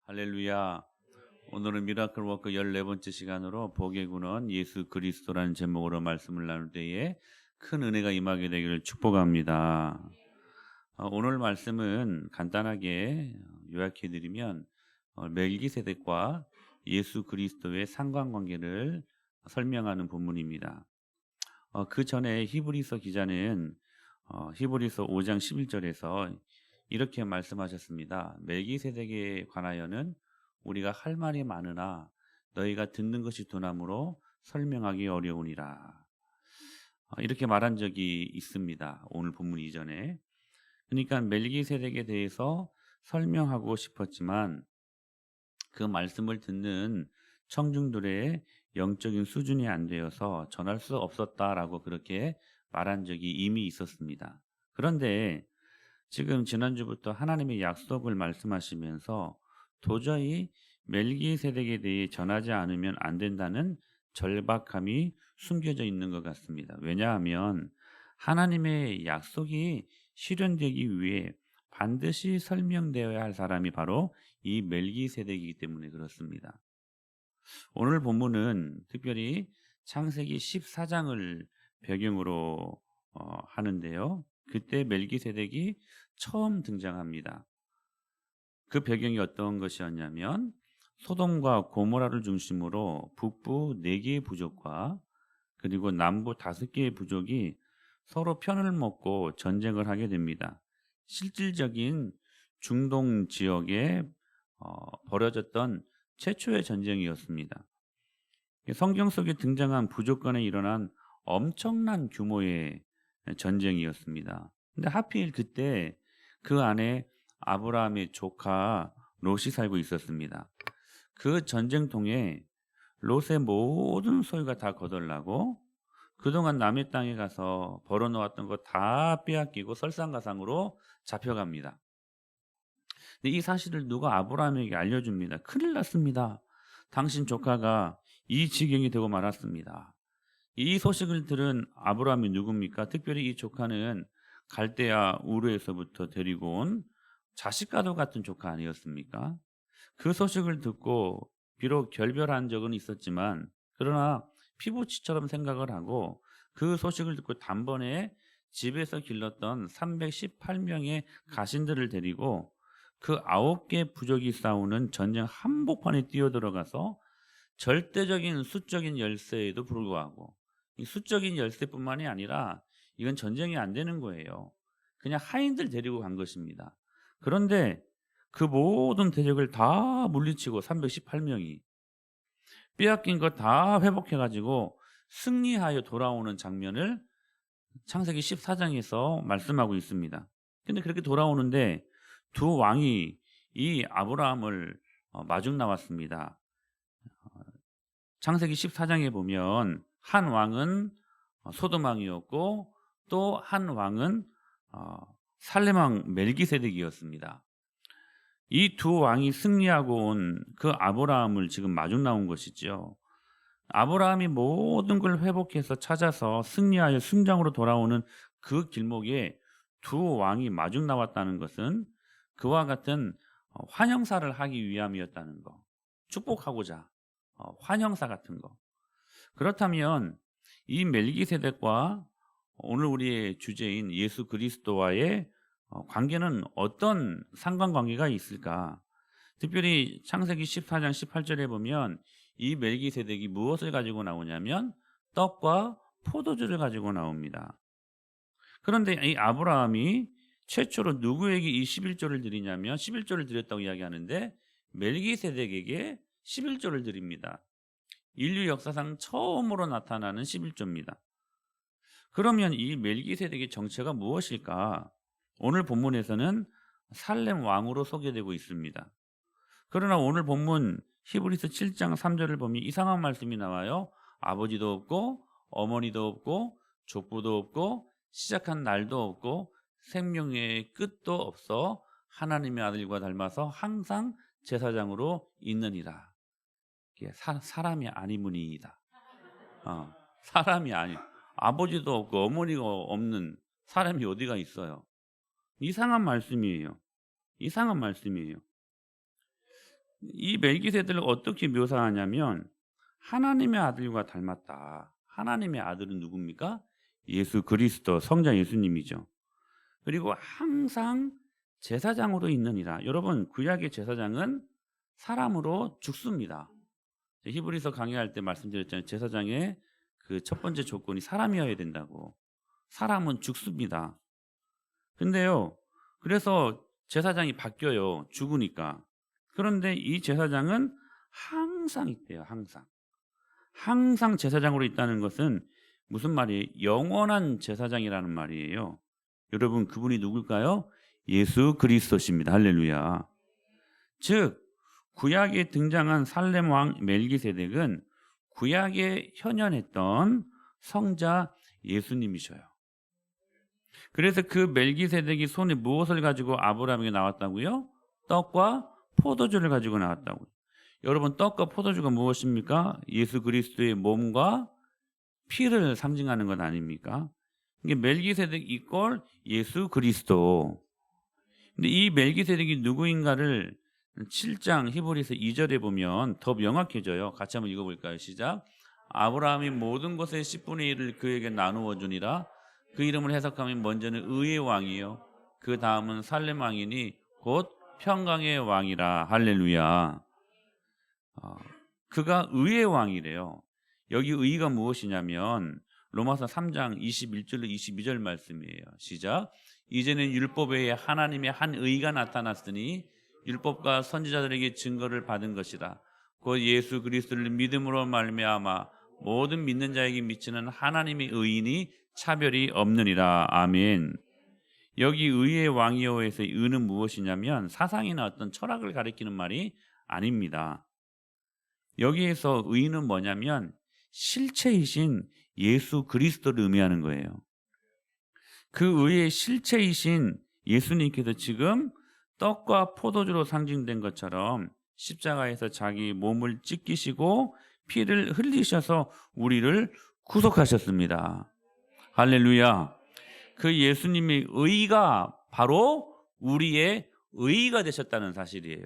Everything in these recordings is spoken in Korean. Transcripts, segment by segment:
할렐루야. 오늘은 미라클 워크 14번째 시간으로 복의 근원 예수 그리스도라는 제목으로 말씀을 나눌 때에 큰 은혜가 임하게 되기를 축복합니다. 오늘 말씀은 간단하게 요약해 드리면 멜기세덱과 예수 그리스도의 상관관계를 설명하는 본문입니다. 그 전에 히브리서 기자는 히브리서 5장 11절에서 이렇게 말씀하셨습니다. 멜기세덱에 관하여는 우리가 할 말이 많으나 너희가 듣는 것이 둔함으로 설명하기 어려우니라. 이렇게 말한 적이 있습니다. 오늘 본문 이전에. 그러니까 멜기세덱에 대해서 설명하고 싶었지만 그 말씀을 듣는 청중들의 영적인 수준이 안 되어서 전할 수 없었다라고 그렇게 말한 적이 이미 있었습니다. 그런데 지금 지난주부터 하나님의 약속을 말씀하시면서 도저히 멜기세덱에 대해 전하지 않으면 안 된다는 절박함이 숨겨져 있는 것 같습니다. 왜냐하면 하나님의 약속이 실현되기 위해 반드시 설명되어야 할 사람이 바로 이 멜기세덱이기 때문에 그렇습니다. 오늘 본문은 특별히 창세기 14장을 배경으로 하는데요. 그때 멜기세덱이 처음 등장합니다. 그 배경이 어떤 것이었냐면 소돔과 고모라를 중심으로 북부 4개의 부족과 그리고 남부 5개의 부족이 서로 편을 먹고 전쟁을 하게 됩니다. 실질적인 중동 지역에 벌어졌던 최초의 전쟁이었습니다. 성경 속에 등장한 부족 간에 일어난 엄청난 규모의 전쟁이었습니다. 근데 하필 그때 그 안에 아브라함의 조카 롯이 살고 있었습니다. 그 전쟁통에 롯의 모든 소유가 다 거덜나고 그동안 남의 땅에 가서 벌어놓았던 거 다 빼앗기고 설상가상으로 잡혀갑니다. 근데 이 사실을 누가 아브라함에게 알려줍니다. 큰일 났습니다. 당신 조카가 이 지경이 되고 말았습니다. 이 소식을 들은 아브라함이 누굽니까? 특별히 이 조카는 갈대아 우르에서부터 데리고 온 자식과도 같은 조카 아니었습니까? 그 소식을 듣고 비록 결별한 적은 있었지만 그러나 피부치처럼 생각을 하고 그 소식을 듣고 단번에 집에서 길렀던 318명의 가신들을 데리고 그 9개 부족이 싸우는 전쟁 한복판에 뛰어들어가서 절대적인 수적인 열세에도 불구하고 이 수적인 열세뿐만이 아니라 이건 전쟁이 안 되는 거예요. 그냥 하인들 데리고 간 것입니다. 그런데 그 모든 대적을 다 물리치고 318명이 빼앗긴 거 다 회복해가지고 승리하여 돌아오는 장면을 창세기 14장에서 말씀하고 있습니다. 근데 그렇게 돌아오는데 두 왕이 이 아브라함을 마중 나왔습니다. 창세기 14장에 보면 한 왕은 소돔 왕이었고 또 한 왕은 살렘 왕 멜기세덱이었습니다. 이 두 왕이 승리하고 온 그 아브라함을 지금 마중 나온 것이죠. 아브라함이 모든 걸 회복해서 찾아서 승리하여 승장으로 돌아오는 그 길목에 두 왕이 마중 나왔다는 것은 그와 같은 환영사를 하기 위함이었다는 거. 축복하고자 환영사 같은 거. 그렇다면 이 멜기세덱과 오늘 우리의 주제인 예수 그리스도와의 관계는 어떤 상관관계가 있을까? 특별히 창세기 14장 18절에 보면 이 멜기세덱이 무엇을 가지고 나오냐면 떡과 포도주를 가지고 나옵니다. 그런데 이 아브라함이 최초로 누구에게 이 11조를 드리냐면 11조를 드렸다고 이야기하는데 멜기세덱에게 11조를 드립니다. 인류 역사상 처음으로 나타나는 11조입니다. 그러면 이 멜기세덱의 정체가 무엇일까? 오늘 본문에서는 살렘 왕으로 소개되고 있습니다. 그러나 오늘 본문 히브리서 7장 3절을 보면 이상한 말씀이 나와요. 아버지도 없고 어머니도 없고 족부도 없고 시작한 날도 없고 생명의 끝도 없어 하나님의 아들과 닮아서 항상 제사장으로 있느니라. 이게 사람이 아니므니이다. 사람이 아니. 아버지도 없고 어머니가 없는 사람이 어디가 있어요? 이상한 말씀이에요. 이상한 말씀이에요. 이 멜기세덱을 어떻게 묘사하냐면 하나님의 아들과 닮았다. 하나님의 아들은 누굽니까? 예수 그리스도 성자 예수님이죠. 그리고 항상 제사장으로 있느니라. 여러분, 구약의 제사장은 사람으로 죽습니다. 히브리서 강의할 때 말씀드렸잖아요. 제사장의 그 첫 번째 조건이 사람이어야 된다고. 사람은 죽습니다. 근데요, 그래서 제사장이 바뀌어요. 죽으니까. 그런데 이 제사장은 항상 있대요. 항상 제사장으로 있다는 것은 무슨 말이에요? 영원한 제사장이라는 말이에요. 여러분, 그분이 누굴까요? 예수 그리스도십니다. 할렐루야. 즉 구약에 등장한 살렘 왕 멜기세덱은 구약에 현현했던 성자 예수님이셔요. 그래서 그 멜기세덱이 손에 무엇을 가지고 아브라함에게 나왔다고요? 떡과 포도주를 가지고 나왔다고요. 여러분, 떡과 포도주가 무엇입니까? 예수 그리스도의 몸과 피를 상징하는 것 아닙니까? 이게 멜기세덱 이꼴 예수 그리스도. 근데 이 멜기세덱이 누구인가를 7장 히브리서 2절에 보면 더 명확해져요. 같이 한번 읽어볼까요? 시작. 아브라함이 모든 것의 10분의 1을 그에게 나누어 주니라. 그 이름을 해석하면 먼저는 의의 왕이요, 그 다음은 살렘 왕이니 곧 평강의 왕이라. 할렐루야. 그가 의의 왕이래요. 여기 의가 무엇이냐면 로마서 3장 21절로 22절 말씀이에요. 시작. 이제는 율법 외에 하나님의 한 의가 나타났으니 율법과 선지자들에게 증거를 받은 것이다. 곧 예수 그리스도를 믿음으로 말미암아 모든 믿는 자에게 미치는 하나님의 의인이 차별이 없느니라. 아멘. 여기 의의 왕이요에서의 의는 무엇이냐면 사상이나 어떤 철학을 가리키는 말이 아닙니다. 여기에서 의는 뭐냐면 실체이신 예수 그리스도를 의미하는 거예요. 그 의의 실체이신 예수님께서 지금 떡과 포도주로 상징된 것처럼 십자가에서 자기 몸을 찢기시고 피를 흘리셔서 우리를 구속하셨습니다. 할렐루야. 그 예수님의 의가 바로 우리의 의가 되셨다는 사실이에요.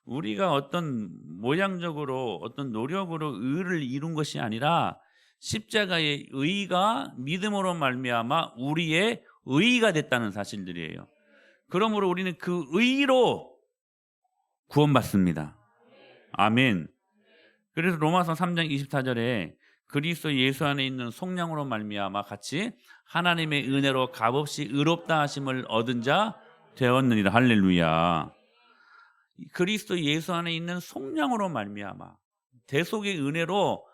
우리가 어떤 모양적으로 어떤 노력으로 의를 이룬 것이 아니라 십자가의 의가 믿음으로 말미암아 우리의 의가 됐다는 사실들이에요. 그러므로 우리는 그 의로 구원받습니다. 아멘. 그래서 로마서 3장 24절에 그리스도 예수 안에 있는 속량으로 말미암아 같이 하나님의 은혜로 값없이 의롭다 하심을 얻은 자 되었느니라. 할렐루야. 그리스도 예수 안에 있는 속량으로 말미암아 대속의 은혜로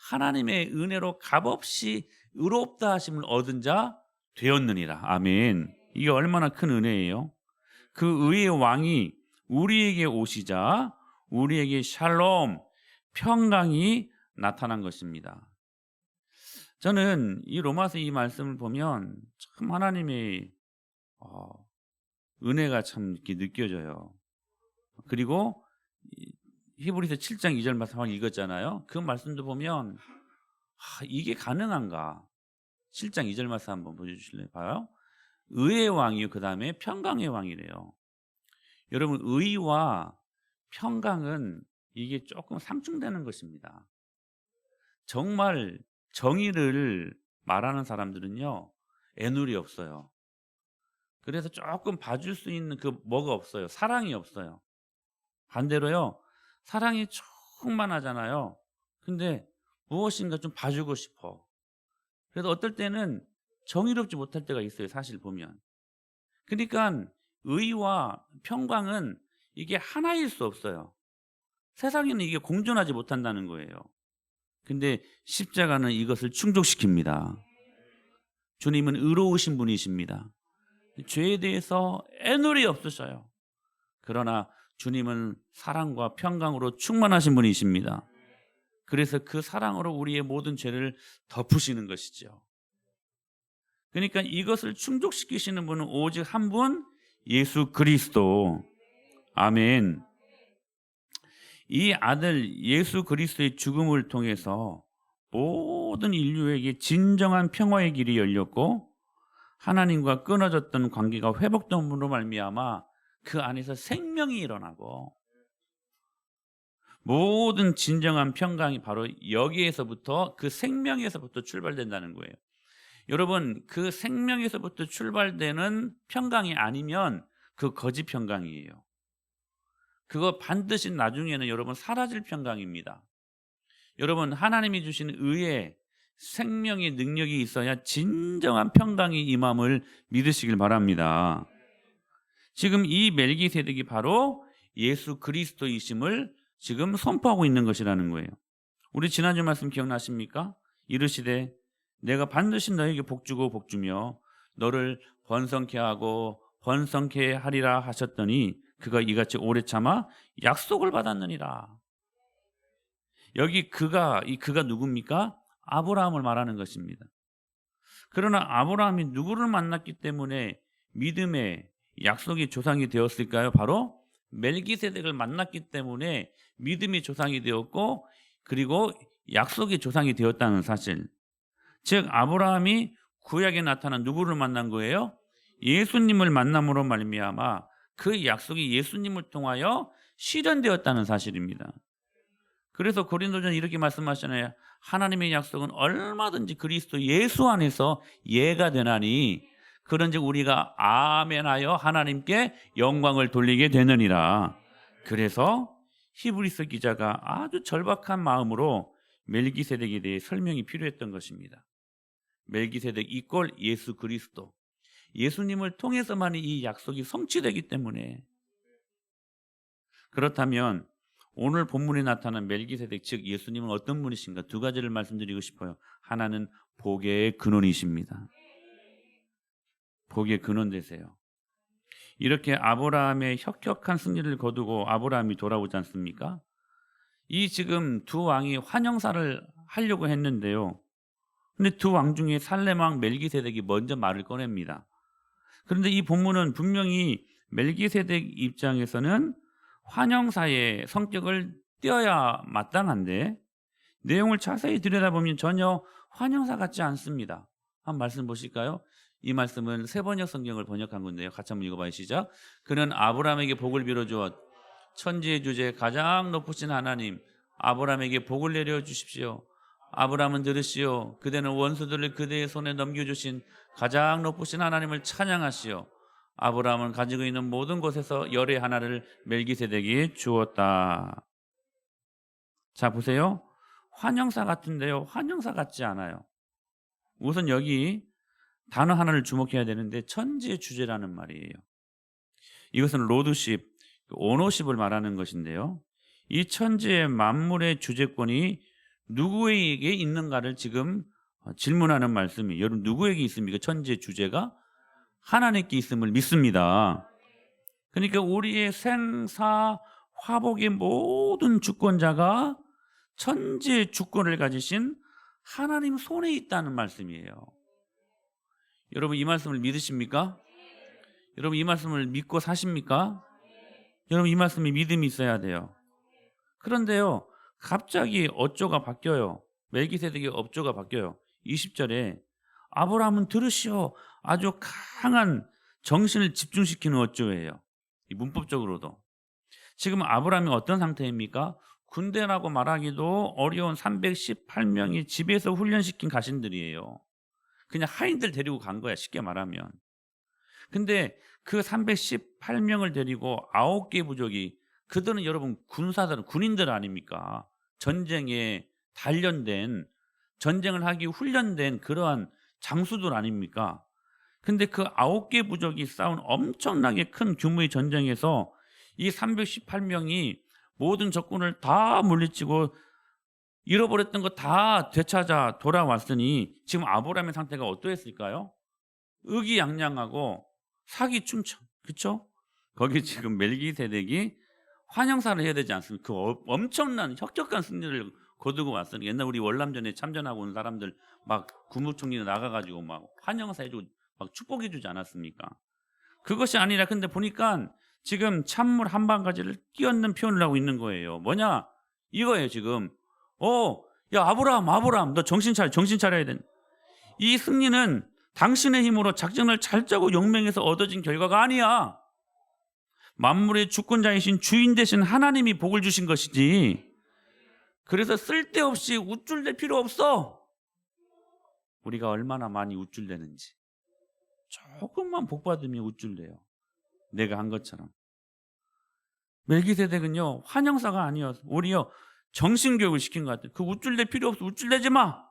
하나님의 은혜로 값없이 의롭다 하심을 얻은 자 되었느니라. 아멘. 이게 얼마나 큰 은혜예요. 그 의의 왕이 우리에게 오시자 우리에게 샬롬, 평강이 나타난 것입니다. 저는 이 로마서 이 말씀을 보면 참 하나님의 은혜가 참 이렇게 느껴져요. 그리고 히브리서 7장 2절 말씀 읽었잖아요. 그 말씀도 보면 이게 가능한가? 7장 2절 말씀 한번 보여주실래요? 봐요. 의의 왕이요, 그 다음에 평강의 왕이래요. 여러분, 의와 평강은 이게 조금 상충되는 것입니다. 정말 정의를 말하는 사람들은요, 애누리 없어요. 그래서 조금 봐줄 수 있는 그 뭐가 없어요. 사랑이 없어요. 반대로요, 사랑이 충만하잖아요. 근데 무엇인가 좀 봐주고 싶어. 그래서 어떨 때는 정의롭지 못할 때가 있어요. 사실 보면. 그러니까 의와 평강은 이게 하나일 수 없어요. 세상에는 이게 공존하지 못한다는 거예요. 근데 십자가는 이것을 충족시킵니다. 주님은 의로우신 분이십니다. 죄에 대해서 애누리 없으셔요. 그러나 주님은 사랑과 평강으로 충만하신 분이십니다. 그래서 그 사랑으로 우리의 모든 죄를 덮으시는 것이죠. 그러니까 이것을 충족시키시는 분은 오직 한 분, 예수 그리스도. 아멘. 이 아들 예수 그리스도의 죽음을 통해서 모든 인류에게 진정한 평화의 길이 열렸고 하나님과 끊어졌던 관계가 회복됨으로 말미암아 그 안에서 생명이 일어나고 모든 진정한 평강이 바로 여기에서부터, 그 생명에서부터 출발된다는 거예요. 여러분, 그 생명에서부터 출발되는 평강이 아니면 그 거짓 평강이에요. 그거 반드시 나중에는 여러분 사라질 평강입니다. 여러분, 하나님이 주신 의의 생명의 능력이 있어야 진정한 평강이 임함을 믿으시길 바랍니다. 지금 이 멜기세덱이 바로 예수 그리스도이심을 지금 선포하고 있는 것이라는 거예요. 우리 지난주 말씀 기억나십니까? 이르시되 내가 반드시 너에게 복주고 복주며 너를 번성케 하고 번성케 하리라 하셨더니 그가 이같이 오래 참아 약속을 받았느니라. 여기 그가 누굽니까? 아브라함을 말하는 것입니다. 그러나 아브라함이 누구를 만났기 때문에 믿음의 약속이 조상이 되었을까요? 바로 멜기세덱을 만났기 때문에 믿음이 조상이 되었고, 그리고 약속이 조상이 되었다는 사실. 즉 아브라함이 구약에 나타난 누구를 만난 거예요? 예수님을 만남으로 말미암아 그 약속이 예수님을 통하여 실현되었다는 사실입니다. 그래서 고린도전에 이렇게 말씀하시잖아요. 하나님의 약속은 얼마든지 그리스도 예수 안에서 예가 되나니 그런즉 우리가 아멘하여 하나님께 영광을 돌리게 되느니라. 그래서 히브리서 기자가 아주 절박한 마음으로 멜기세덱에 대해 설명이 필요했던 것입니다. 멜기세덱 이꼴 예수 그리스도, 예수님을 통해서만 이 약속이 성취되기 때문에. 그렇다면 오늘 본문에 나타난 멜기세덱, 즉 예수님은 어떤 분이신가? 두 가지를 말씀드리고 싶어요. 하나는 복의 근원이십니다. 복의 근원 되세요. 이렇게 아브라함의 혁혁한 승리를 거두고 아브라함이 돌아오지 않습니까? 이 지금 두 왕이 환영사를 하려고 했는데요. 근데 두 왕 중에 살렘왕 멜기세덱이 먼저 말을 꺼냅니다. 그런데 이 본문은 분명히 멜기세덱 입장에서는 환영사의 성격을 띄어야 마땅한데 내용을 자세히 들여다보면 전혀 환영사 같지 않습니다. 한 말씀 보실까요? 이 말씀은 세번역 성경을 번역한 건데요. 같이 한번 읽어봐요. 시작. 그는 아브라함에게 복을 빌어주어 천지의 주제 가장 높으신 하나님 아브라함에게 복을 내려주십시오. 아브라함은 들으시오. 그대는 원수들을 그대의 손에 넘겨주신 가장 높으신 하나님을 찬양하시오. 아브라함은 가지고 있는 모든 곳에서 열의 하나를 멜기세덱이 주었다. 자 보세요. 환영사 같은데요. 환영사 같지 않아요. 우선 여기 단어 하나를 주목해야 되는데 천지의 주제라는 말이에요. 이것은 로드십, 오너십을 말하는 것인데요. 이 천지의 만물의 주재권이 누구에게 있는가를 지금 질문하는 말씀이에요. 여러분 누구에게 있습니까? 천지의 주제가 하나님께 있음을 믿습니다. 그러니까 우리의 생사 화복의 모든 주권자가 천지의 주권을 가지신 하나님 손에 있다는 말씀이에요. 여러분 이 말씀을 믿으십니까? 여러분 이 말씀을 믿고 사십니까? 여러분 이 말씀에 믿음이 있어야 돼요. 그런데요 갑자기 어조가 바뀌어요. 멜기세덱의 어조가 바뀌어요. 20절에 아브라함은 들으시오. 아주 강한 정신을 집중시키는 어조예요. 이 문법적으로도. 지금 아브라함이 어떤 상태입니까? 군대라고 말하기도 어려운 318명이 집에서 훈련시킨 가신들이에요. 그냥 하인들 데리고 간 거야, 쉽게 말하면. 근데 그 318명을 데리고 9개 부족이, 그들은 여러분 군사들은 군인들 아닙니까? 전쟁에 단련된, 전쟁을 하기 훈련된 그러한 장수들 아닙니까? 근데 그 9개 부족이 싸운 엄청나게 큰 규모의 전쟁에서 이 318명이 모든 적군을 다 물리치고 잃어버렸던 거 다 되찾아 돌아왔으니 지금 아브라함의 상태가 어떠했을까요? 의기양양하고 사기충천, 그렇죠? 거기 지금 멜기세덱이 환영사를 해야 되지 않습니까? 그 엄청난 혁혁한 승리를 거두고 왔으니 옛날 우리 월남전에 참전하고 온 사람들 막 국무총리 나가가지고 막 환영사 해주고 막 축복해주지 않았습니까? 그것이 아니라 근데 보니까 지금 찬물 한 방가지를 끼얹는 표현을 하고 있는 거예요. 뭐냐? 이거예요 지금. 야 아브라함 너 정신 차려야 된다. 이 승리는 당신의 힘으로 작전을 잘 짜고 용맹해서 얻어진 결과가 아니야. 만물의 주권자이신 주인 되신 하나님이 복을 주신 것이지 그래서 쓸데없이 우쭐댈 필요 없어. 우리가 얼마나 많이 우쭐대는지. 조금만 복받으면 우쭐대요. 내가 한 것처럼. 멜기세덱은요, 환영사가 아니었어. 오히려 정신교육을 시킨 것 같아요. 그 우쭐댈 필요 없어. 우쭐대지 마.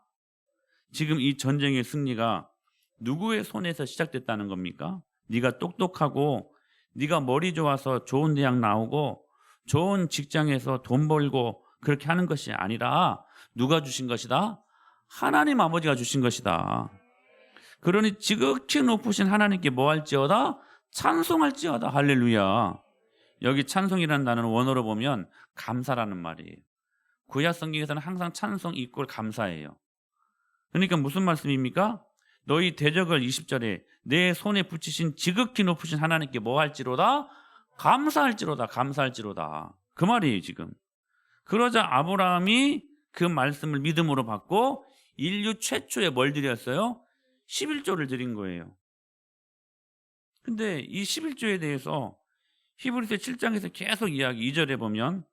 지금 이 전쟁의 승리가 누구의 손에서 시작됐다는 겁니까? 네가 똑똑하고 네가 머리 좋아서 좋은 대학 나오고 좋은 직장에서 돈 벌고 그렇게 하는 것이 아니라 누가 주신 것이다? 하나님 아버지가 주신 것이다. 그러니 지극히 높으신 하나님께 뭐 할지어다? 찬송할지어다. 할렐루야. 여기 찬송이라는 단어는 원어로 보면 감사라는 말이에요. 구약 성경에서는 항상 찬송 이꼴 감사예요. 그러니까 무슨 말씀입니까? 너희 대적을 20절에 내 손에 붙이신 지극히 높으신 하나님께 뭐 할지로다? 감사할지로다. 감사할지로다. 그 말이에요 지금. 그러자 아브라함이 그 말씀을 믿음으로 받고 인류 최초에 뭘 드렸어요? 11조를 드린 거예요. 근데 이 11조에 대해서 히브리서 7장에서 계속 이야기 2절에 보면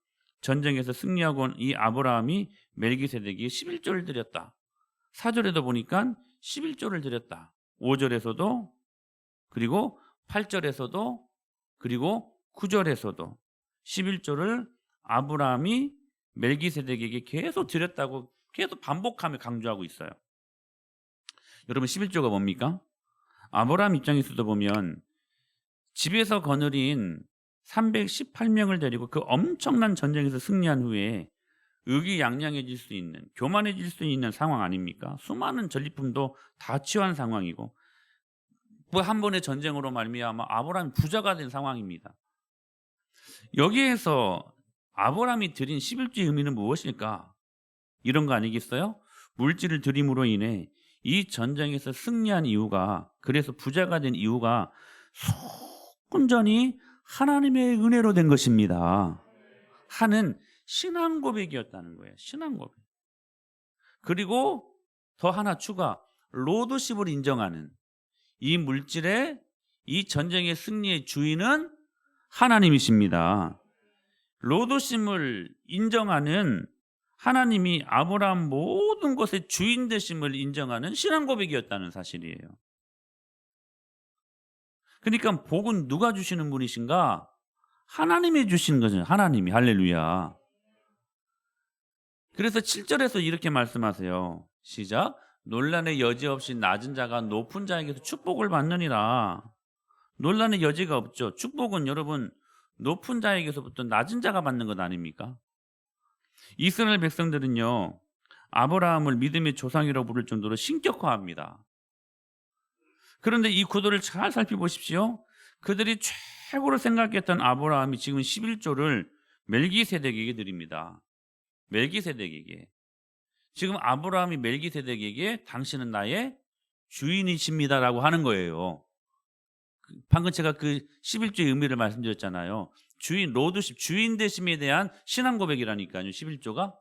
전쟁에서 승리하고 온 이 아브라함이 멜기세덱이 11조를 드렸다. 4절에도 보니까 11조를 드렸다. 5절에서도 그리고 8절에서도 그리고 9절에서도 11조를 아브라함이 멜기세덱에게 계속 드렸다고 계속 반복하며 강조하고 있어요. 여러분 11조가 뭡니까? 아브라함 입장에서도 보면 집에서 거느린 318명을 데리고 그 엄청난 전쟁에서 승리한 후에 의기양양해질 수 있는, 교만해질 수 있는 상황 아닙니까? 수많은 전리품도 다 취한 상황이고 뭐 한 번의 전쟁으로 말미암아 아브라함이 부자가 된 상황입니다. 여기에서 아브라함이 드린 11조의 의미는 무엇일까? 이런 거 아니겠어요? 물질을 드림으로 인해 이 전쟁에서 승리한 이유가, 그래서 부자가 된 이유가 온전히 하나님의 은혜로 된 것입니다 하는 신앙 고백이었다는 거예요. 신앙 고백. 그리고 더 하나 추가, 로드십을 인정하는, 이 물질의 이 전쟁의 승리의 주인은 하나님이십니다. 로드십을 인정하는 하나님이 아브라함 모든 것의 주인 되심을 인정하는 신앙 고백이었다는 사실이에요. 그러니까 복은 누가 주시는 분이신가? 하나님이 주시는 거죠. 하나님이. 할렐루야. 그래서 7절에서 이렇게 말씀하세요. 시작. 논란의 여지 없이 낮은 자가 높은 자에게서 축복을 받느니라. 논란의 여지가 없죠. 축복은 여러분 높은 자에게서부터 낮은 자가 받는 것 아닙니까? 이스라엘 백성들은요, 아브라함을 믿음의 조상이라고 부를 정도로 신격화합니다. 그런데 이 구도를 잘 살펴보십시오. 그들이 최고로 생각했던 아브라함이 지금 11조를 멜기세덱에게 드립니다. 멜기세덱에게. 지금 아브라함이 멜기세덱에게 당신은 나의 주인이십니다라고 하는 거예요. 방금 제가 그 11조의 의미를 말씀드렸잖아요. 주인, 로드십, 주인 되심에 대한 신앙 고백이라니까요. 11조가.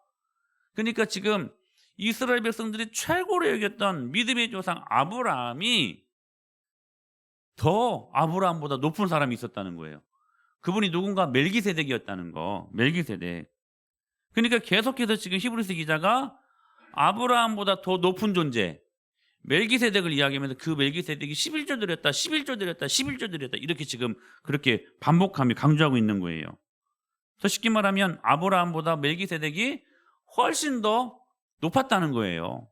그러니까 지금 이스라엘 백성들이 최고로 여겼던 믿음의 조상 아브라함이 더 아브라함보다 높은 사람이 있었다는 거예요. 그분이 누군가? 멜기세덱이었다는 거. 멜기세덱. 그러니까 계속해서 지금 히브리서 기자가 아브라함보다 더 높은 존재, 멜기세덱을 이야기하면서 그 멜기세덱이 11조 드렸다, 11조 드렸다, 11조 드렸다, 이렇게 지금 그렇게 반복하며 강조하고 있는 거예요. 더 쉽게 말하면 아브라함보다 멜기세덱이 훨씬 더 높았다는 거예요.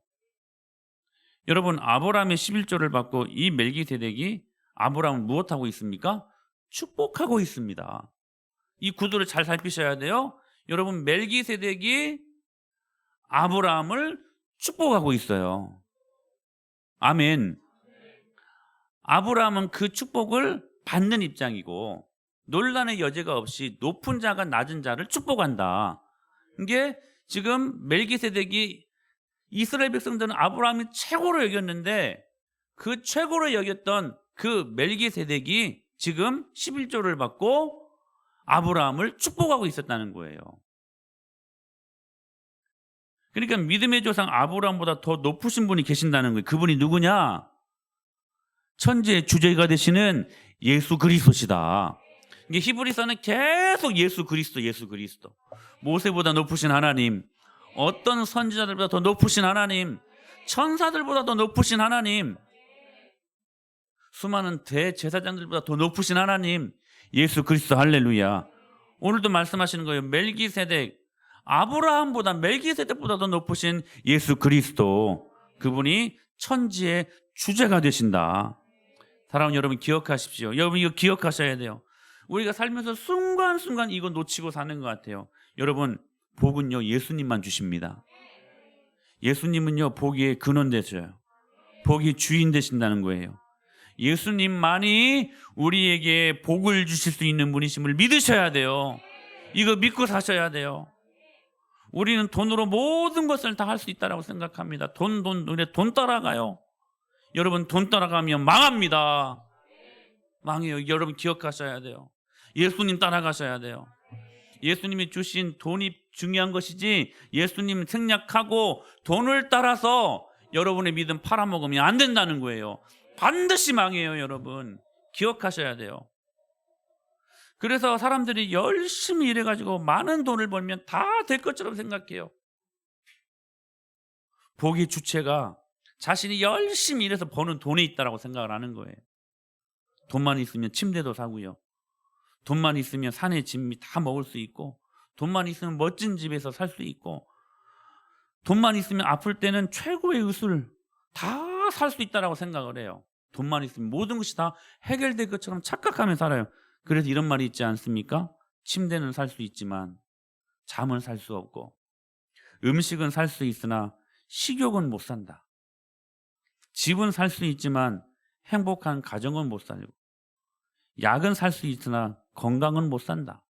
여러분, 아브라함의 11조를 받고 이 멜기세덱이 아브라함을 무엇하고 있습니까? 축복하고 있습니다. 이 구도를 잘 살피셔야 돼요. 여러분, 멜기세덱이 아브라함을 축복하고 있어요. 아멘. 아브라함은 그 축복을 받는 입장이고 논란의 여지가 없이 높은 자가 낮은 자를 축복한다. 이게 지금 멜기세덱이, 이스라엘 백성들은 아브라함이 최고로 여겼는데 그 최고로 여겼던 그 멜기세덱이 지금 11조를 받고 아브라함을 축복하고 있었다는 거예요. 그러니까 믿음의 조상 아브라함보다 더 높으신 분이 계신다는 거예요. 그분이 누구냐? 천지의 주제가 되시는 예수 그리스도시다. 이게 히브리서는 계속 예수 그리스도, 예수 그리스도. 모세보다 높으신 하나님, 어떤 선지자들보다 더 높으신 하나님, 천사들보다 더 높으신 하나님, 수많은 대제사장들보다 더 높으신 하나님, 예수 그리스도. 할렐루야. 오늘도 말씀하시는 거예요. 멜기세덱, 아브라함보다 멜기세덱보다 더 높으신 예수 그리스도, 그분이 천지의 주제가 되신다. 사랑하는 여러분, 기억하십시오. 여러분, 이거 기억하셔야 돼요. 우리가 살면서 순간순간 이거 놓치고 사는 것 같아요. 여러분, 복은요 예수님만 주십니다. 예수님은요 복의 근원 되셔요. 복의 주인 되신다는 거예요. 예수님만이 우리에게 복을 주실 수 있는 분이심을 믿으셔야 돼요. 이거 믿고 사셔야 돼요. 우리는 돈으로 모든 것을 다 할 수 있다고 생각합니다. 돈 따라가요. 여러분, 돈 따라가면 망합니다. 망해요. 여러분 기억하셔야 돼요. 예수님 따라가셔야 돼요. 예수님이 주신 돈이 중요한 것이지, 예수님 생략하고 돈을 따라서 여러분의 믿음 팔아먹으면 안 된다는 거예요. 반드시 망해요. 여러분 기억하셔야 돼요. 그래서 사람들이 열심히 일해가지고 많은 돈을 벌면 다 될 것처럼 생각해요. 복의 주체가 자신이 열심히 일해서 버는 돈에 있다고 생각을 하는 거예요. 돈만 있으면 침대도 사고요. 돈만 있으면 산에 집 다 먹을 수 있고, 돈만 있으면 멋진 집에서 살 수 있고, 돈만 있으면 아플 때는 최고의 의술 다 살 수 있다고 생각을 해요. 돈만 있으면 모든 것이 다 해결될 것처럼 착각하며 살아요. 그래서 이런 말이 있지 않습니까? 침대는 살 수 있지만 잠은 살 수 없고, 음식은 살 수 있으나 식욕은 못 산다. 집은 살 수 있지만 행복한 가정은 못 살고, 약은 살 수 있으나 건강은 못 산다.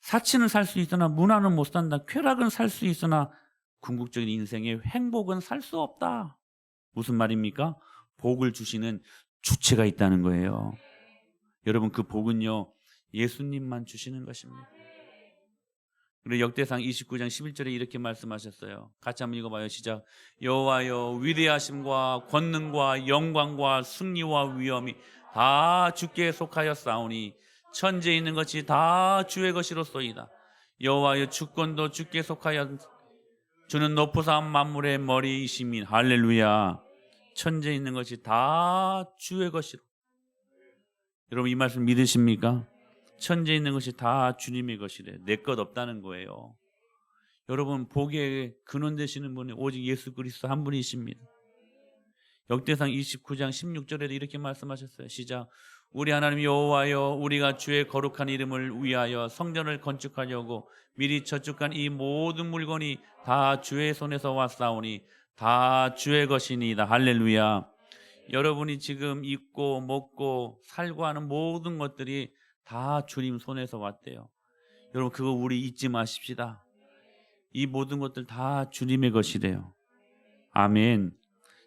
사치는 살 수 있으나 문화는 못 산다. 쾌락은 살 수 있으나 궁극적인 인생의 행복은 살 수 없다. 무슨 말입니까? 복을 주시는 주체가 있다는 거예요. 여러분, 그 복은요 예수님만 주시는 것입니다. 그리고 역대상 29장 11절에 이렇게 말씀하셨어요. 같이 한번 읽어봐요. 시작. 여호와여, 위대하심과 권능과 영광과 승리와 위엄이 다 주께 속하였사오니 천지에 있는 것이 다 주의 것이로소이다. 여호와여, 주권도 주께 속하여 주는 높으사 만물의 머리이시민. 할렐루야. 천지에 있는 것이 다 주의 것이로. 여러분, 이 말씀 믿으십니까? 천지에 있는 것이 다 주님의 것이래. 내 것 없다는 거예요. 여러분, 복의 근원 되시는 분이 오직 예수 그리스도 한 분이십니다. 역대상 29장 16절에도 이렇게 말씀하셨어요. 시작. 우리 하나님 여호와여, 우리가 주의 거룩한 이름을 위하여 성전을 건축하려고 미리 저축한 이 모든 물건이 다 주의 손에서 왔사오니 다 주의 것이니이다. 할렐루야. 여러분이 지금 입고 먹고 살고 하는 모든 것들이 다 주님 손에서 왔대요. 여러분, 그거 우리 잊지 마십시다. 이 모든 것들 다 주님의 것이래요. 아멘.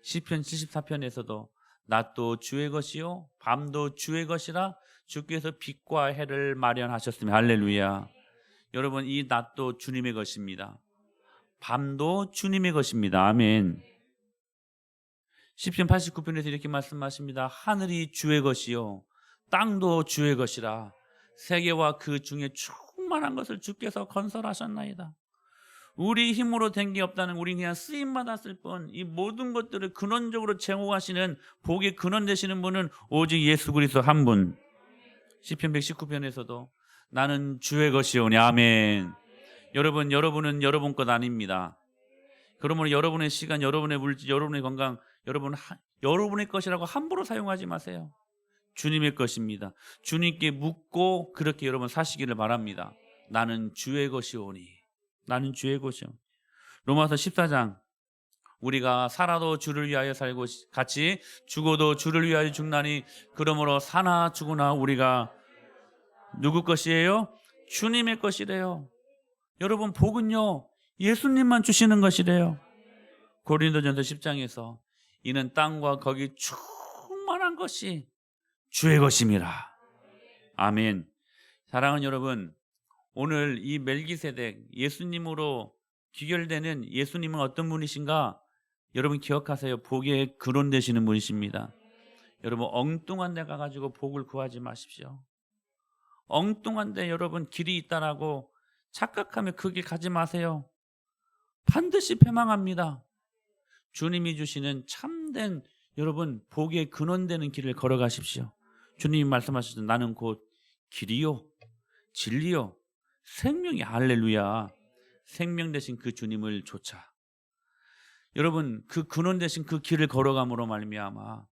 시편 74편에서도 낮도 주의 것이요 밤도 주의 것이라 주께서 빛과 해를 마련하셨으며. 할렐루야. 여러분, 이 낮도 주님의 것입니다. 밤도 주님의 것입니다. 아멘. 시편 89편에서 이렇게 말씀하십니다. 하늘이 주의 것이요 땅도 주의 것이라 세계와 그 중에 충만한 것을 주께서 건설하셨나이다. 우리 힘으로 된 게 없다는, 우리 그냥 쓰임 받았을 뿐, 이 모든 것들을 근원적으로 제공하시는 복의 근원 되시는 분은 오직 예수 그리스도 한 분. 시편 119편에서도 나는 주의 것이오니. 아멘. 여러분은 여러분 것 아닙니다. 그러므로 여러분의 시간, 여러분의 물질, 여러분의 건강, 여러분의 것이라고 함부로 사용하지 마세요. 주님의 것입니다. 주님께 묻고 그렇게 여러분 사시기를 바랍니다. 나는 주의 것이오니. 나는 주의 것이오니. 로마서 14장, 우리가 살아도 주를 위하여 살고 같이 죽어도 주를 위하여 죽나니 그러므로 사나 죽으나 우리가 누구 것이에요? 주님의 것이래요. 여러분, 복은요 예수님만 주시는 것이래요. 고린도전서 10장에서 이는 땅과 거기 충만한 것이 주의 것임이라. 아멘. 사랑하는 여러분, 오늘 이 멜기세덱, 예수님으로 귀결되는 예수님은 어떤 분이신가? 여러분 기억하세요. 복의 근원 되시는 분이십니다. 여러분, 엉뚱한 데 가가지고 복을 구하지 마십시오. 엉뚱한 데 여러분 길이 있다라고 착각하며 그 길 가지 마세요. 반드시 패망합니다. 주님이 주시는 참된 여러분 복의 근원되는 길을 걸어가십시오. 주님이 말씀하시던 나는 곧 길이요 진리요 생명이 할렐루야. 생명 되신 그 주님을 쫓아 여러분 그 근원 되신 그 길을 걸어감으로 말미암아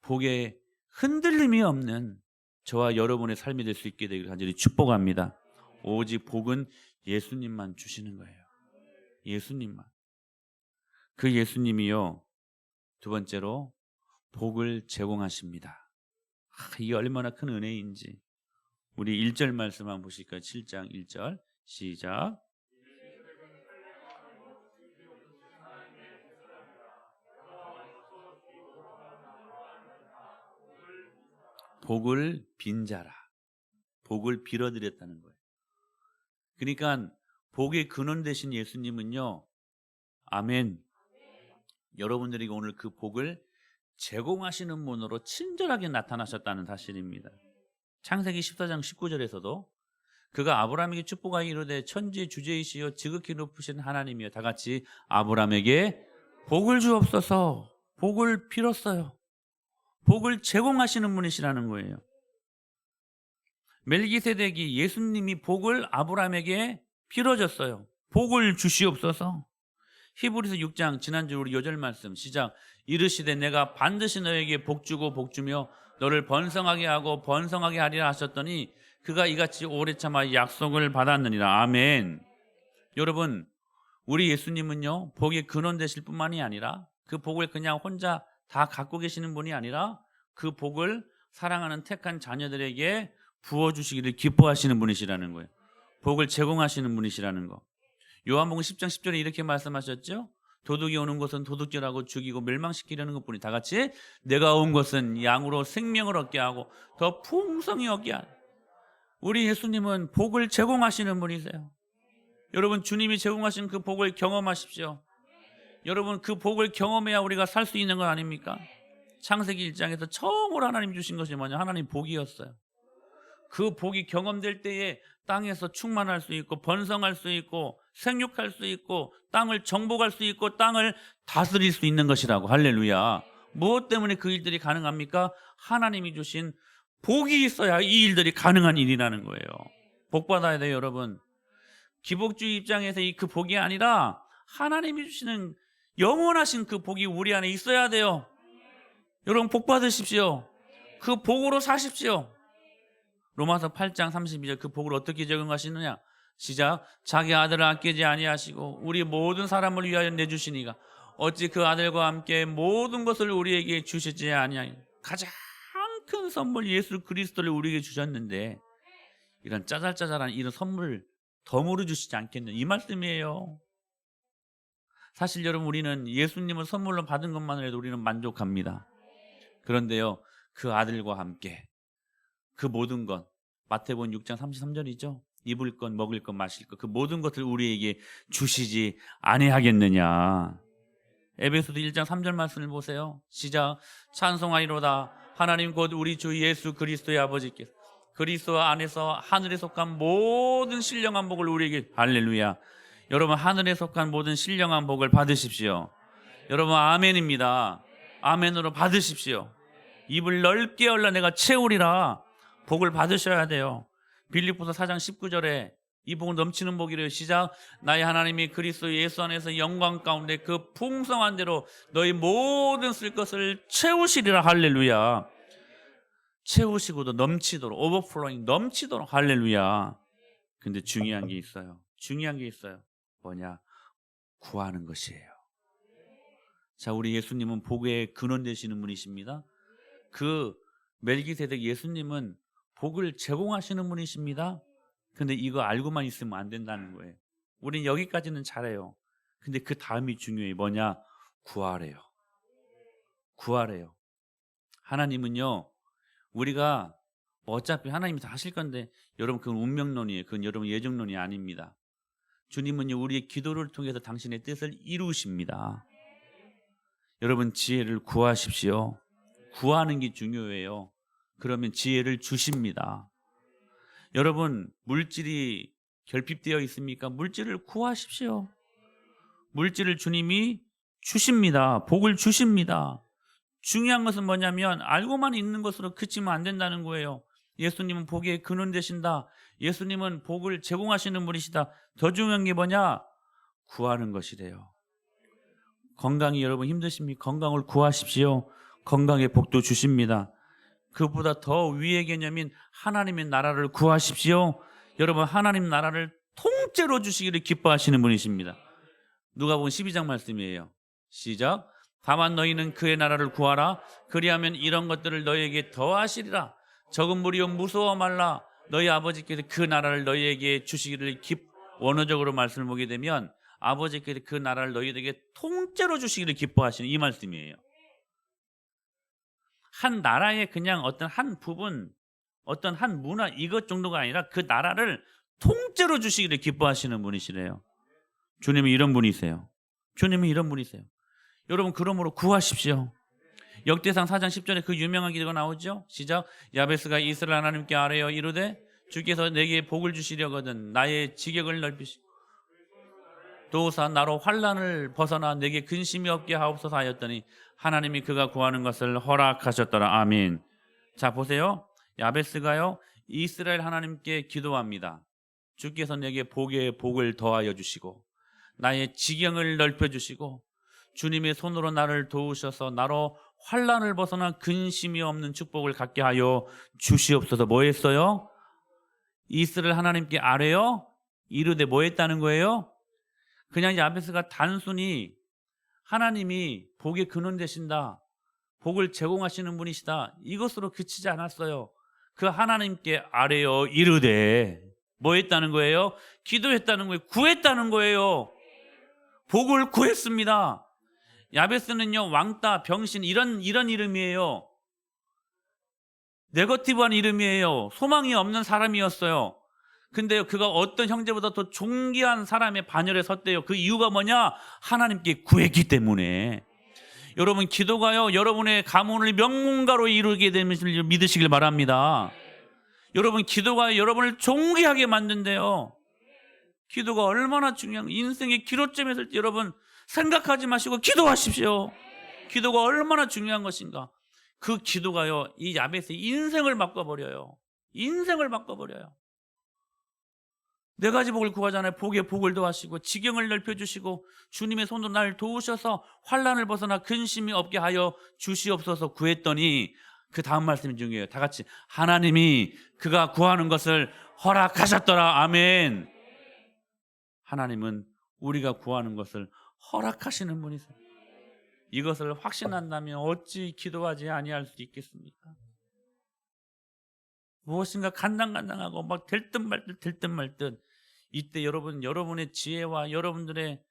복에 흔들림이 없는 저와 여러분의 삶이 될 수 있게 되기를 간절히 축복합니다. 오직 복은 예수님만 주시는 거예요. 예수님만. 그 예수님이요 두 번째로 복을 제공하십니다. 이게 얼마나 큰 은혜인지 우리 1절 말씀 한번 보실까요? 7장 1절 시작. 복을 빈자라. 복을 빌어드렸다는 거예요. 그러니까 복의 근원 되신 예수님은요. 아멘. 여러분들에게 오늘 그 복을 제공하시는 분으로 친절하게 나타나셨다는 사실입니다. 창세기 14장 19절에서도 그가 아브라함에게 축복하여 이르되 천지의 주제이시여 지극히 높으신 하나님이여 다 같이 아브라함에게 복을 주옵소서. 복을 빌었어요. 복을 제공하시는 분이시라는 거예요. 멜기세덱이 예수님이 복을 아브라함에게 빌어줬어요. 복을 주시옵소서. 히브리서 6장 지난주 우리 요절 말씀 시작. 이르시되 내가 반드시 너에게 복주고 복주며 너를 번성하게 하고 번성하게 하리라 하셨더니 그가 이같이 오래 참아 약속을 받았느니라. 아멘. 여러분 우리 예수님은요 복의 근원 되실 뿐만이 아니라 그 복을 그냥 혼자 다 갖고 계시는 분이 아니라 그 복을 사랑하는 택한 자녀들에게 부어주시기를 기뻐하시는 분이시라는 거예요. 복을 제공하시는 분이시라는 거. 요한복음 10장 10절에 이렇게 말씀하셨죠. 도둑이 오는 것은 도둑질하고 죽이고 멸망시키려는 것뿐이 다 같이 내가 온 것은 양으로 생명을 얻게 하고 더 풍성히 얻게 하라. 우리 예수님은 복을 제공하시는 분이세요. 여러분 주님이 제공하신 그 복을 경험하십시오. 여러분 그 복을 경험해야 우리가 살 수 있는 거 아닙니까? 창세기 1장에서 처음으로 하나님 주신 것이 뭐냐? 하나님 복이었어요. 그 복이 경험될 때에 땅에서 충만할 수 있고 번성할 수 있고 생육할 수 있고 땅을 정복할 수 있고 땅을 다스릴 수 있는 것이라고. 할렐루야. 무엇 때문에 그 일들이 가능합니까? 하나님이 주신 복이 있어야 이 일들이 가능한 일이라는 거예요. 복 받아야 돼요, 여러분. 기복주의 입장에서 그 복이 아니라 하나님이 주시는 영원하신 그 복이 우리 안에 있어야 돼요. 여러분 복 받으십시오. 그 복으로 사십시오. 로마서 8장 32절 그 복을 어떻게 적용하시느냐? 시작. 자기 아들을 아끼지 아니하시고 우리 모든 사람을 위하여 내주시니가 어찌 그 아들과 함께 모든 것을 우리에게 주시지 아니하니. 가장 큰 선물 예수 그리스도를 우리에게 주셨는데 이런 짜잘짜잘한 이런 선물을 덤으로 주시지 않겠느냐 이 말씀이에요. 사실 여러분 우리는 예수님을 선물로 받은 것만 해도 우리는 만족합니다. 그런데요 그 아들과 함께 그 모든 것 마태복음 6장 33절이죠. 입을 것 먹을 것 마실 것 그 모든 것을 우리에게 주시지 아니하겠느냐. 에베소서 1장 3절 말씀을 보세요. 시작. 찬송하리로다 하나님 곧 우리 주 예수 그리스도의 아버지께서 그리스도 안에서 하늘에 속한 모든 신령한 복을 우리에게. 할렐루야. 여러분 하늘에 속한 모든 신령한 복을 받으십시오. 여러분 아멘입니다. 아멘으로 받으십시오. 입을 넓게 열라 내가 채우리라. 복을 받으셔야 돼요. 빌립보서 4장 19절에 이 복은 넘치는 복이래요. 시작. 나의 하나님이 그리스도 예수 안에서 영광 가운데 그 풍성한 대로 너희 모든 쓸 것을 채우시리라. 할렐루야. 채우시고도 넘치도록 오버플로잉 넘치도록. 할렐루야. 근데 중요한 게 있어요. 중요한 게 있어요. 뭐냐? 구하는 것이에요. 자, 우리 예수님은 복의 근원 되시는 분이십니다. 그 멜기세덱 예수님은 복을 제공하시는 분이십니다. 근데 이거 알고만 있으면 안 된다는 거예요. 우린 여기까지는 잘해요. 근데 그 다음이 중요해요. 뭐냐? 구하래요. 구하래요. 하나님은요 우리가 어차피 하나님이 다 하실 건데 여러분 그건 운명론이에요. 그건 여러분 예정론이 아닙니다. 주님은요 우리의 기도를 통해서 당신의 뜻을 이루십니다. 여러분 지혜를 구하십시오. 구하는 게 중요해요. 그러면 지혜를 주십니다. 여러분 물질이 결핍되어 있습니까? 물질을 구하십시오. 물질을 주님이 주십니다. 복을 주십니다. 중요한 것은 뭐냐면 알고만 있는 것으로 그치면 안 된다는 거예요. 예수님은 복의 근원 되신다. 예수님은 복을 제공하시는 분이시다. 더 중요한 게 뭐냐? 구하는 것이래요. 건강이 여러분 힘드십니까? 건강을 구하십시오. 건강의 복도 주십니다. 그보다 더 위의 개념인 하나님의 나라를 구하십시오. 여러분 하나님 나라를 통째로 주시기를 기뻐하시는 분이십니다. 누가복음 12장 말씀이에요. 시작. 다만 너희는 그의 나라를 구하라. 그리하면 이런 것들을 너희에게 더하시리라. 적은 무리여 무서워 말라. 너희 아버지께서 그 나라를 너희에게 주시기를 원어적으로 말씀을 보게 되면 아버지께서 그 나라를 너희에게 통째로 주시기를 기뻐하시는 이 말씀이에요. 한 나라의 그냥 어떤 한 부분, 어떤 한 문화 이것 정도가 아니라 그 나라를 통째로 주시기를 기뻐하시는 분이시래요. 주님이 이런 분이세요. 주님이 이런 분이세요. 여러분 그러므로 구하십시오. 역대상 4장 10절에 그 유명한 기도가 나오죠. 시작. 야베스가 이스라엘 하나님께 아뢰어 이르되 주께서 내게 복을 주시려거든 나의 지경을 넓히시고 도우사 나로 환난을 벗어나 내게 근심이 없게 하옵소서 하였더니 하나님이 그가 구하는 것을 허락하셨더라. 아멘. 자 보세요. 야베스가요 이스라엘 하나님께 기도합니다. 주께서 내게 복을 더하여 주시고 나의 지경을 넓혀 주시고 주님의 손으로 나를 도우셔서 나로 환난을 벗어나 근심이 없는 축복을 갖게 하여 주시옵소서. 뭐 했어요? 이스라엘 하나님께 아뢰어 이르되 뭐 했다는 거예요? 그냥 야베스가 단순히 하나님이 복의 근원 되신다, 복을 제공하시는 분이시다 이것으로 그치지 않았어요. 그 하나님께 아뢰어 이르되 뭐 했다는 거예요? 기도했다는 거예요. 구했다는 거예요. 복을 구했습니다. 야베스는요 왕따, 병신 이런 이름이에요. 네거티브한 이름이에요. 소망이 없는 사람이었어요. 근데 그가 어떤 형제보다 더 존귀한 사람의 반열에 섰대요. 그 이유가 뭐냐? 하나님께 구했기 때문에. 여러분 기도가요 여러분의 가문을 명문가로 이루게 되는 줄 믿으시길 바랍니다. 여러분 기도가 여러분을 존귀하게 만든대요. 기도가 얼마나 중요한 인생의 기로점에 설 때 여러분 생각하지 마시고 기도하십시오. 기도가 얼마나 중요한 것인가. 그 기도가요 이 야베스의 인생을 바꿔버려요. 인생을 바꿔버려요. 네 가지 복을 구하잖아요. 복에 복을 더하시고 지경을 넓혀주시고 주님의 손으로 나를 도우셔서 환난을 벗어나 근심이 없게 하여 주시옵소서 구했더니 그 다음 말씀이 중요해요. 다 같이 하나님이 그가 구하는 것을 허락하셨더라. 아멘. 하나님은 우리가 구하는 것을 허락하시는 분이세요. 이것을 확신한다면 어찌 기도하지 아니할 수 있겠습니까? 무엇인가 간당간당하고 막 될 듯 말 듯 이때 여러분의 지혜와 여러분들의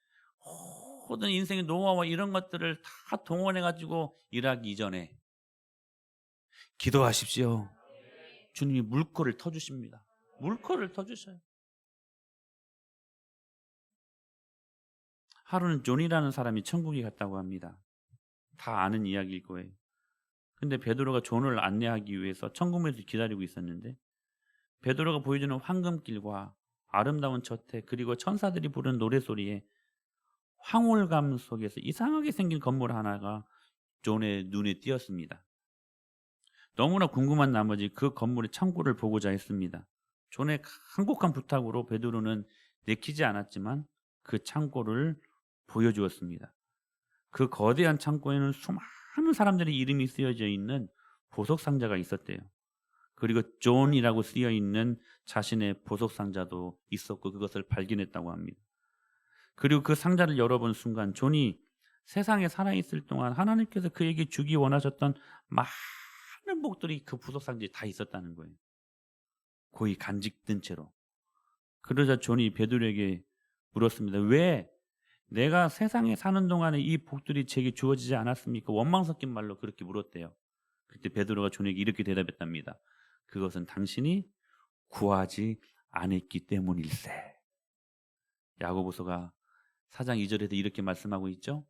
모든 인생의 노하우와 이런 것들을 다 동원해가지고 일하기 이전에 기도하십시오. 주님이 물꼬를 터주십니다. 물꼬를 터주셔요. 하루는 존이라는 사람이 천국에 갔다고 합니다. 다 아는 이야기일 거예요. 근데 베드로가 존을 안내하기 위해서 천국문에서 기다리고 있었는데 베드로가 보여주는 황금길과 아름다운 저택 그리고 천사들이 부르는 노래소리에 황홀감 속에서 이상하게 생긴 건물 하나가 존의 눈에 띄었습니다. 너무나 궁금한 나머지 그 건물의 창고를 보고자 했습니다. 존의 한곡한 부탁으로 베드로는 내키지 않았지만 그 창고를 보여주었습니다. 그 거대한 창고에는 수많은 사람들의 이름이 쓰여져 있는 보석 상자가 있었대요. 그리고 존이라고 쓰여 있는 자신의 보석 상자도 있었고 그것을 발견했다고 합니다. 그리고 그 상자를 열어본 순간 존이 세상에 살아있을 동안 하나님께서 그에게 주기 원하셨던 많은 복들이 그 보석 상자에 다 있었다는 거예요. 거의 간직된 채로. 그러자 존이 베드로에게 물었습니다. 왜 내가 세상에 사는 동안에 이 복들이 제게 주어지지 않았습니까? 원망 섞인 말로 그렇게 물었대요. 그때 베드로가 존에게 이렇게 대답했답니다. 그것은 당신이 구하지 않았기 때문일세. 야고보서가 4장 2절에도 이렇게 말씀하고 있죠.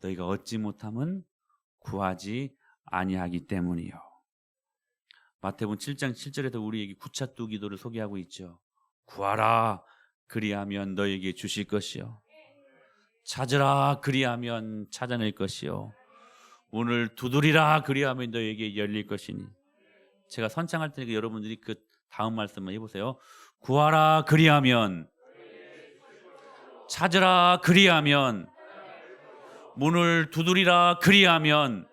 너희가 얻지 못함은 구하지 아니하기 때문이요. 마태복음 7장 7절에도 우리에게 구차두 기도를 소개하고 있죠. 구하라 그리하면 너희에게 주실 것이요. 찾으라 그리하면 찾아낼 것이요 문을 두드리라 그리하면 너에게 열릴 것이니. 제가 선창할 테니까 여러분들이 그 다음 말씀만 해보세요. 구하라 그리하면, 찾으라 그리하면, 문을 두드리라 그리하면.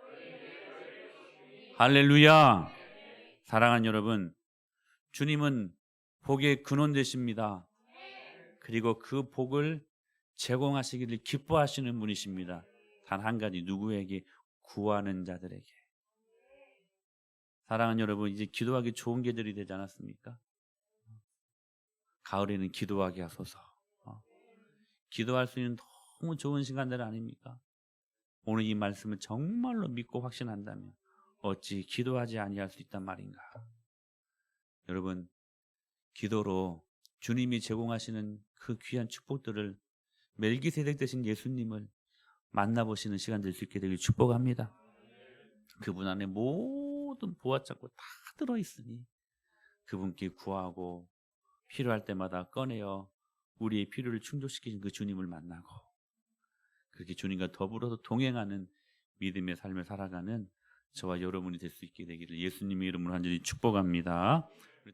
할렐루야. 사랑하는 여러분, 주님은 복의 근원 되십니다. 그리고 그 복을 제공하시기를 기뻐하시는 분이십니다. 단 한 가지, 누구에게? 구하는 자들에게. 사랑하는 여러분, 이제 기도하기 좋은 계절이 되지 않았습니까? 가을에는 기도하게 하소서. 기도할 수 있는 너무 좋은 시간들 아닙니까? 오늘 이 말씀을 정말로 믿고 확신한다면 어찌 기도하지 아니할 수 있단 말인가? 여러분, 기도로 주님이 제공하시는 그 귀한 축복들을, 멜기세덱 되신 예수님을 만나보시는 시간 될 수 있게 되길 축복합니다. 그분 안에 모든 보화창고 다 들어있으니 그분께 구하고 필요할 때마다 꺼내어 우리의 필요를 충족시키는 그 주님을 만나고, 그렇게 주님과 더불어서 동행하는 믿음의 삶을 살아가는 저와 여러분이 될 수 있게 되기를 예수님의 이름으로 간절히 축복합니다.